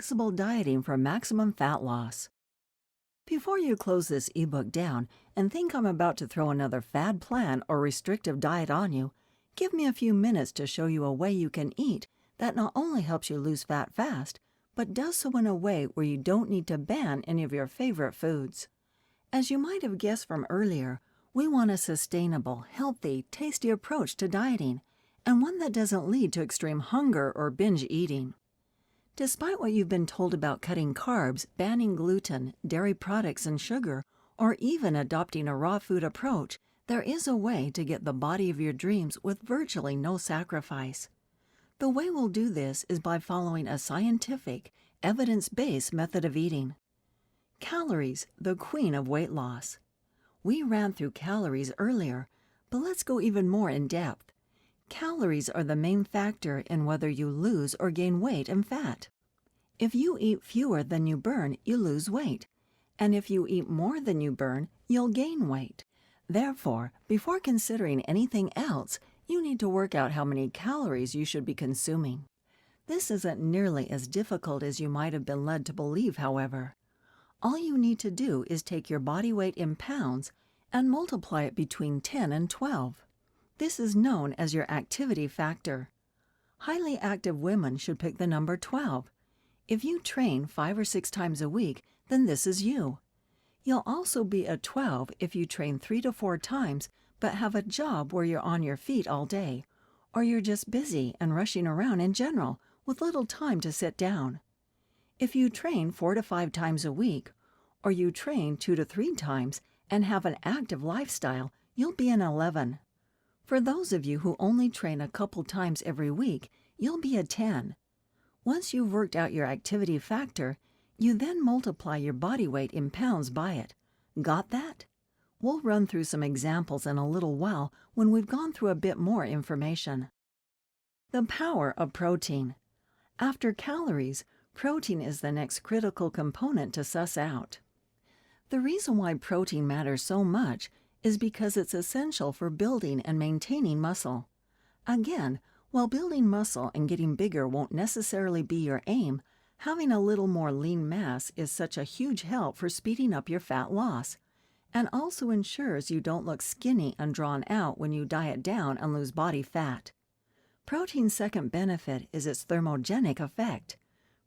Flexible Dieting for Maximum Fat Loss. Before you close this ebook down and think I'm about to throw another fad plan or restrictive diet on you, give me a few minutes to show you a way you can eat that not only helps you lose fat fast, but does so in a way where you don't need to ban any of your favorite foods. As you might have guessed from earlier, we want a sustainable, healthy, tasty approach to dieting, and one that doesn't lead to extreme hunger or binge eating. Despite what you've been told about cutting carbs, banning gluten, dairy products, and sugar, or even adopting a raw food approach, there is a way to get the body of your dreams with virtually no sacrifice. The way we'll do this is by following a scientific, evidence-based method of eating. Calories, the queen of weight loss. We ran through calories earlier, but let's go even more in depth. Calories are the main factor in whether you lose or gain weight and fat. If you eat fewer than you burn, you lose weight. And if you eat more than you burn, you'll gain weight. Therefore, before considering anything else, you need to work out how many calories you should be consuming. This isn't nearly as difficult as you might have been led to believe, however. All you need to do is take your body weight in pounds and multiply it between 10 and 12. This is known as your activity factor. Highly active women should pick the number 12. If you train 5 or 6 times a week, then this is you. You'll also be a 12 if you train 3 to 4 times but have a job where you're on your feet all day, or you're just busy and rushing around in general with little time to sit down. If you train 4 to 5 times a week, or you train 2 to 3 times and have an active lifestyle, you'll be an 11. For those of you who only train a couple times every week, you'll be a 10. Once you've worked out your activity factor, you then multiply your body weight in pounds by it. Got that? We'll run through some examples in a little while when we've gone through a bit more information. The power of protein. After calories, protein is the next critical component to suss out. The reason why protein matters so much is because it's essential for building and maintaining muscle. Again, while building muscle and getting bigger won't necessarily be your aim, having a little more lean mass is such a huge help for speeding up your fat loss, and also ensures you don't look skinny and drawn out when you diet down and lose body fat. Protein's second benefit is its thermogenic effect.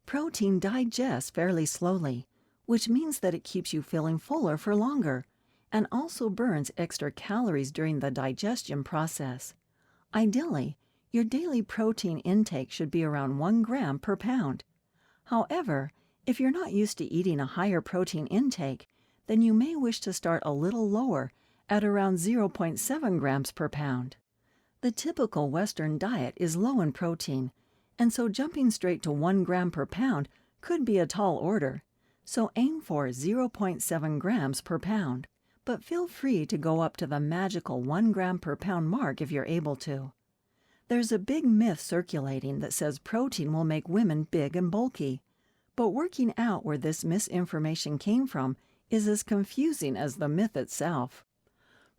Protein digests fairly slowly, which means that it keeps you feeling fuller for longer, and also burns extra calories during the digestion process. Ideally, your daily protein intake should be around 1 gram per pound. However, if you're not used to eating a higher protein intake, then you may wish to start a little lower at around 0.7 grams per pound. The typical Western diet is low in protein, and so jumping straight to 1 gram per pound could be a tall order. So aim for 0.7 grams per pound, but feel free to go up to the magical 1 gram per pound mark if you're able to. There's a big myth circulating that says protein will make women big and bulky, but working out where this misinformation came from is as confusing as the myth itself.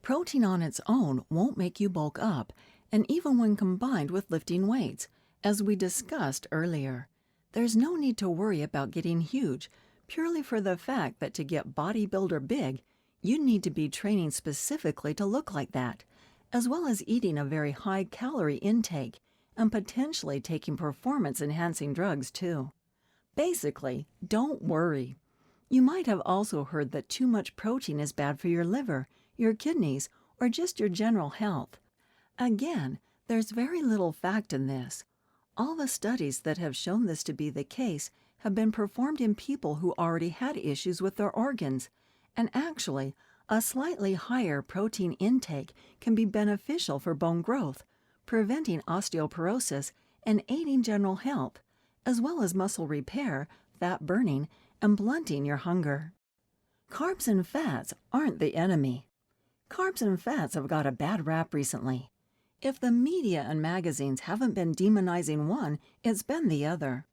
Protein on its own won't make you bulk up, and even when combined with lifting weights, as we discussed earlier, there's no need to worry about getting huge, purely for the fact that to get bodybuilder big, you need to be training specifically to look like that, as well as eating a very high calorie intake and potentially taking performance-enhancing drugs too. Basically, don't worry. You might have also heard that too much protein is bad for your liver, your kidneys, or just your general health. Again, there's very little fact in this. All the studies that have shown this to be the case have been performed in people who already had issues with their organs, and actually, a slightly higher protein intake can be beneficial for bone growth, preventing osteoporosis and aiding general health, as well as muscle repair, fat burning, and blunting your hunger. Carbs and fats aren't the enemy. Carbs and fats have got a bad rap recently. If the media and magazines haven't been demonizing one, it's been the other.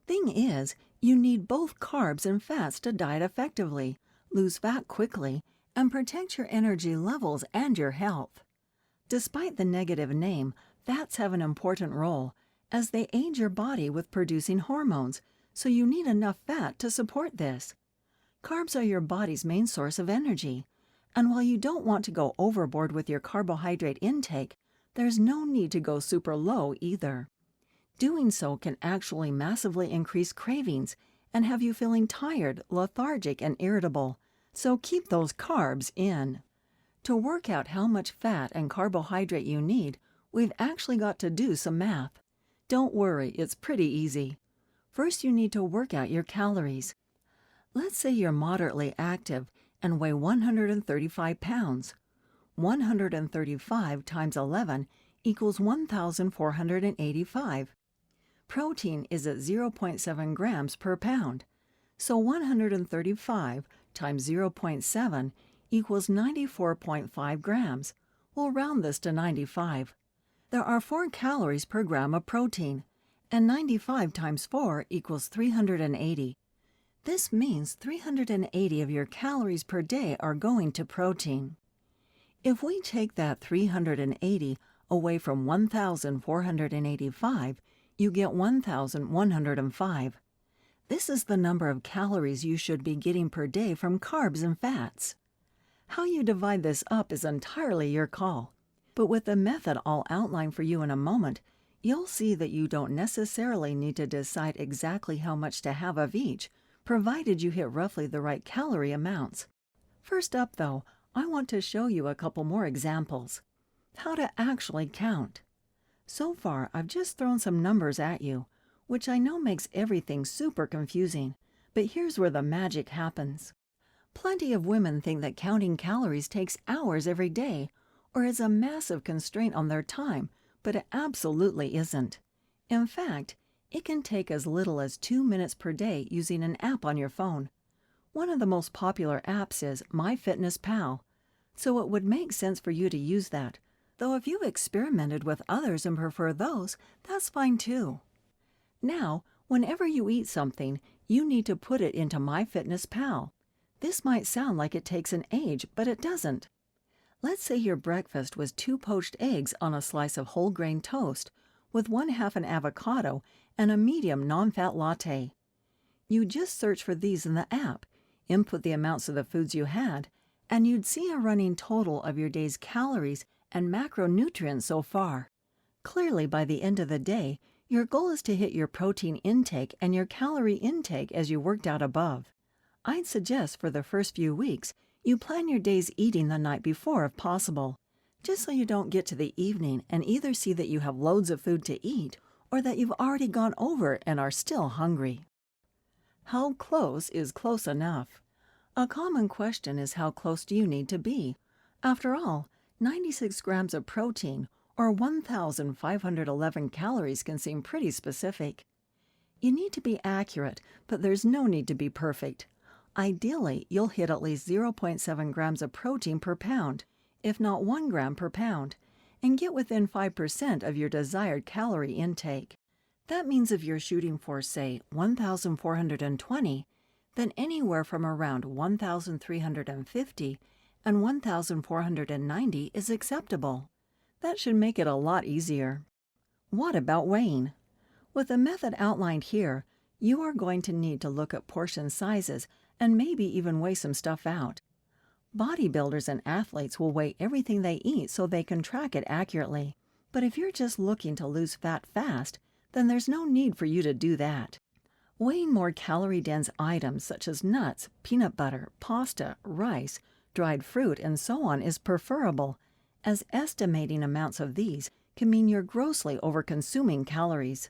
Thing is, you need both carbs and fats to diet effectively, lose fat quickly, and protect your energy levels and your health. Despite the negative name, fats have an important role, as they aid your body with producing hormones, so you need enough fat to support this. Carbs are your body's main source of energy, and while you don't want to go overboard with your carbohydrate intake, there's no need to go super low either. Doing so can actually massively increase cravings and have you feeling tired, lethargic, and irritable, so keep those carbs in. To work out how much fat and carbohydrate you need, we've actually got to do some math. Don't worry, it's pretty easy. First, you need to work out your calories. Let's say you're moderately active and weigh 135 pounds. 135 times 11 equals 1,485. Protein is at 0.7 grams per pound, so 135 times 0.7 equals 94.5 grams. We'll round this to 95. There are 4 calories per gram of protein, and 95 times 4 equals 380. This means 380 of your calories per day are going to protein. If we take that 380 away from 1,485, you get 1,105. This is the number of calories you should be getting per day from carbs and fats. How you divide this up is entirely your call, but with the method I'll outline for you in a moment, you'll see that you don't necessarily need to decide exactly how much to have of each, provided you hit roughly the right calorie amounts. First up, though, I want to show you a couple more examples. How to actually count. So far, I've just thrown some numbers at you, which I know makes everything super confusing, but here's where the magic happens. Plenty of women think that counting calories takes hours every day, or is a massive constraint on their time, but it absolutely isn't. In fact, it can take as little as 2 minutes per day using an app on your phone. One of the most popular apps is MyFitnessPal, so it would make sense for you to use that, though if you've experimented with others and prefer those, that's fine too. Now, whenever you eat something, you need to put it into MyFitnessPal. This might sound like it takes an age, but it doesn't. Let's say your breakfast was 2 poached eggs on a slice of whole grain toast, with 1/2 an avocado and a medium non-fat latte. You just search for these in the app, input the amounts of the foods you had, and you'd see a running total of your day's calories and macronutrients so far. Clearly, by the end of the day, your goal is to hit your protein intake and your calorie intake as you worked out above. I'd suggest for the first few weeks, you plan your day's eating the night before if possible, just so you don't get to the evening and either see that you have loads of food to eat or that you've already gone over and are still hungry. How close is close enough? A common question is how close do you need to be? After all, 96 grams of protein or 1,511 calories can seem pretty specific. You need to be accurate, but there's no need to be perfect. Ideally, you'll hit at least 0.7 grams of protein per pound, if not 1 gram per pound, and get within 5% of your desired calorie intake. That means if you're shooting for, say, 1,420, then anywhere from around 1,350 and 1,490 is acceptable. That should make it a lot easier. What about weighing? With the method outlined here, you are going to need to look at portion sizes and maybe even weigh some stuff out. Bodybuilders and athletes will weigh everything they eat so they can track it accurately. But if you're just looking to lose fat fast, then there's no need for you to do that. Weighing more calorie-dense items such as nuts, peanut butter, pasta, rice, dried fruit, and so on is preferable, as estimating amounts of these can mean you're grossly overconsuming calories.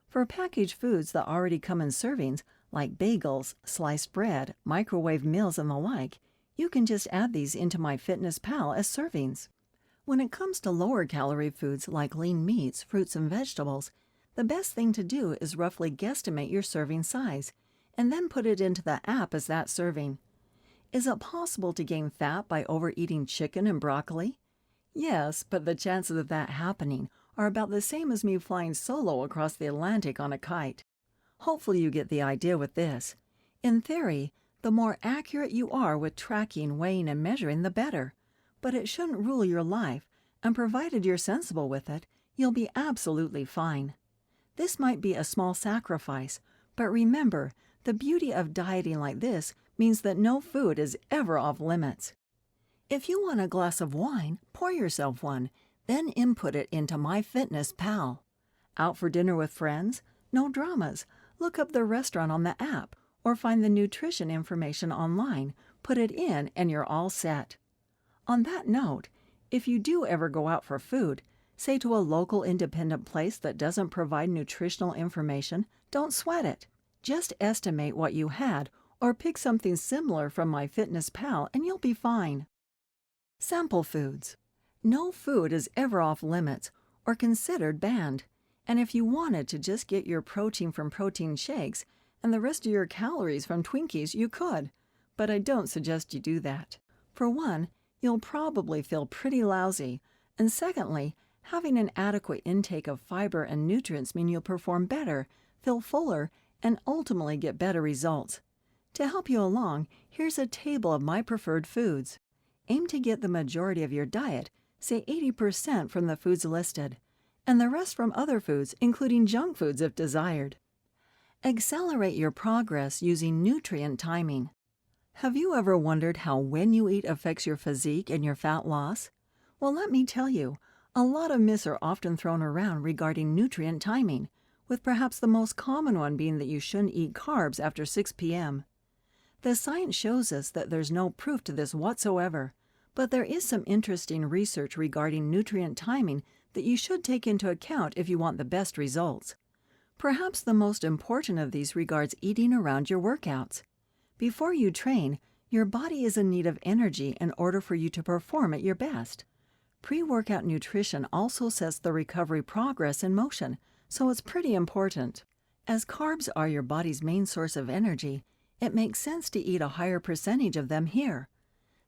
For packaged foods that already come in servings, like bagels, sliced bread, microwave meals, and the like, you can just add these into MyFitnessPal as servings. When it comes to lower calorie foods like lean meats, fruits, and vegetables, the best thing to do is roughly guesstimate your serving size, and then put it into the app as that serving. Is it possible to gain fat by overeating chicken and broccoli? Yes, but the chances of that happening are about the same as me flying solo across the Atlantic on a kite. Hopefully you get the idea with this. In theory, the more accurate you are with tracking, weighing, and measuring, the better. But it shouldn't rule your life, and provided you're sensible with it, you'll be absolutely fine. This might be a small sacrifice, But remember, the beauty of dieting like this means that no food is ever off limits. If you want a glass of wine, pour yourself one, then input it into MyFitnessPal. Out for dinner with friends? No dramas. Look up the restaurant on the app or find the nutrition information online, put it in, and you're all set. On that note, if you do ever go out for food, say to a local independent place that doesn't provide nutritional information, don't sweat it. Just estimate what you had or pick something similar from MyFitnessPal and you'll be fine. Sample foods. No food is ever off limits or considered banned. And if you wanted to just get your protein from protein shakes and the rest of your calories from Twinkies, you could. But I don't suggest you do that. For one, you'll probably feel pretty lousy. And secondly, having an adequate intake of fiber and nutrients mean you'll perform better, feel fuller, and ultimately get better results. To help you along, here's a table of my preferred foods. Aim to get the majority of your diet, say 80% from the foods listed, and the rest from other foods, including junk foods if desired. Accelerate your progress using nutrient timing. Have you ever wondered how when you eat affects your physique and your fat loss? Well, let me tell you, a lot of myths are often thrown around regarding nutrient timing, with perhaps the most common one being that you shouldn't eat carbs after 6 p.m. The science shows us that there's no proof to this whatsoever, but there is some interesting research regarding nutrient timing that you should take into account if you want the best results. Perhaps the most important of these regards eating around your workouts. Before you train, your body is in need of energy in order for you to perform at your best. Pre-workout nutrition also sets the recovery progress in motion, so it's pretty important. As carbs are your body's main source of energy, it makes sense to eat a higher percentage of them here.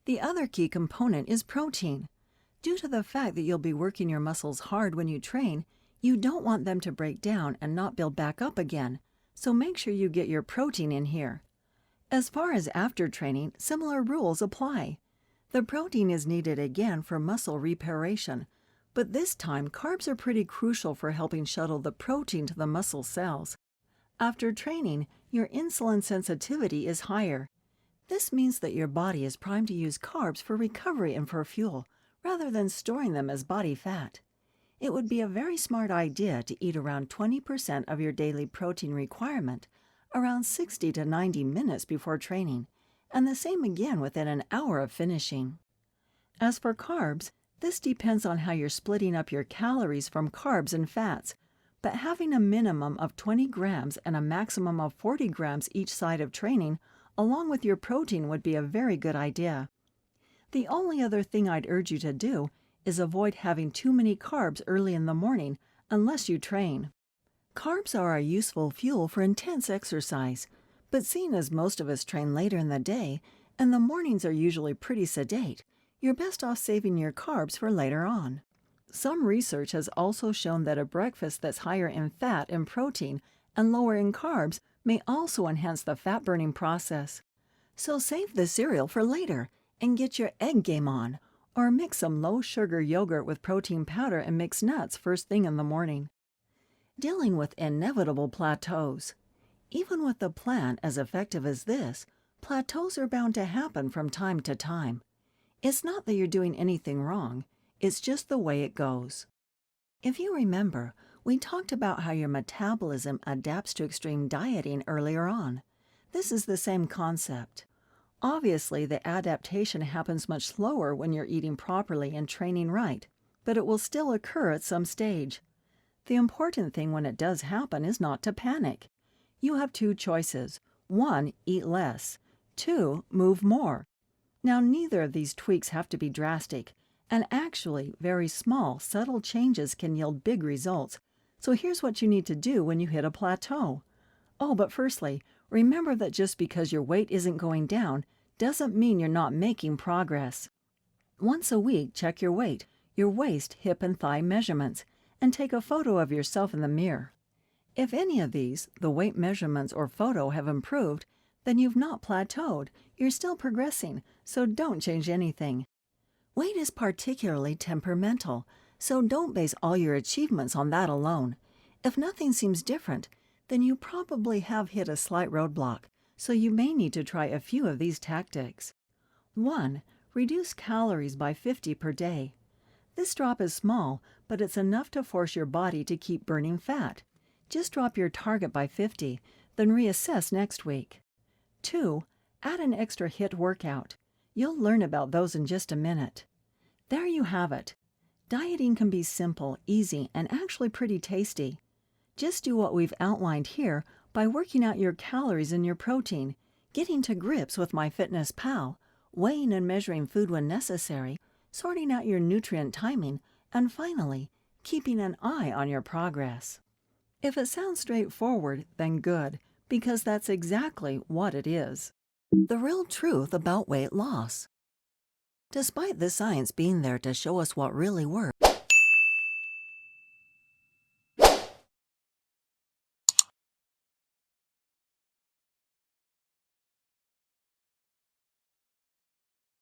The other key component is protein. Due to the fact that you'll be working your muscles hard when you train, you don't want them to break down and not build back up again, so make sure you get your protein in here. As far as after training, similar rules apply. The protein is needed again for muscle reparation, but this time carbs are pretty crucial for helping shuttle the protein to the muscle cells. After training, your insulin sensitivity is higher. This means that your body is primed to use carbs for recovery and for fuel, rather than storing them as body fat. It would be a very smart idea to eat around 20% of your daily protein requirement, around 60 to 90 minutes before training, and the same again within an hour of finishing. As for carbs, this depends on how you're splitting up your calories from carbs and fats, but having a minimum of 20 grams and a maximum of 40 grams each side of training, along with your protein, would be a very good idea. The only other thing I'd urge you to do is avoid having too many carbs early in the morning unless you train. Carbs are a useful fuel for intense exercise, but seeing as most of us train later in the day and the mornings are usually pretty sedate, you're best off saving your carbs for later on. Some research has also shown that a breakfast that's higher in fat and protein and lower in carbs may also enhance the fat-burning process. So save the cereal for later and get your egg game on, or mix some low-sugar yogurt with protein powder and mixed nuts first thing in the morning. Dealing with inevitable plateaus. Even with a plan as effective as this, plateaus are bound to happen from time to time. It's not that you're doing anything wrong, it's just the way it goes. If you remember, we talked about how your metabolism adapts to extreme dieting earlier on. This is the same concept. Obviously, the adaptation happens much slower when you're eating properly and training right, but it will still occur at some stage. The important thing when it does happen is not to panic. You have two choices. 1, eat less. 2, move more. Now, neither of these tweaks have to be drastic, and actually, very small, subtle changes can yield big results. So here's what you need to do when you hit a plateau. Oh, but firstly, remember that just because your weight isn't going down doesn't mean you're not making progress. Once a week, check your weight, your waist, hip, and thigh measurements, and take a photo of yourself in the mirror. If any of these, the weight measurements or photo, have improved, then you've not plateaued. You're still progressing, so don't change anything. Weight is particularly temperamental, so don't base all your achievements on that alone. If nothing seems different, then you probably have hit a slight roadblock, so you may need to try a few of these tactics. 1. Reduce calories by 50 per day. This drop is small, but it's enough to force your body to keep burning fat. Just drop your target by 50, then reassess next week. 2. Add an extra HIIT workout. You'll learn about those in just a minute. There you have it. Dieting can be simple, easy, and actually pretty tasty. Just do what we've outlined here by working out your calories and your protein, getting to grips with MyFitnessPal, weighing and measuring food when necessary, sorting out your nutrient timing, and finally, keeping an eye on your progress. If it sounds straightforward, then good, because that's exactly what it is. The real truth about weight loss. Despite the science being there to show us what really works,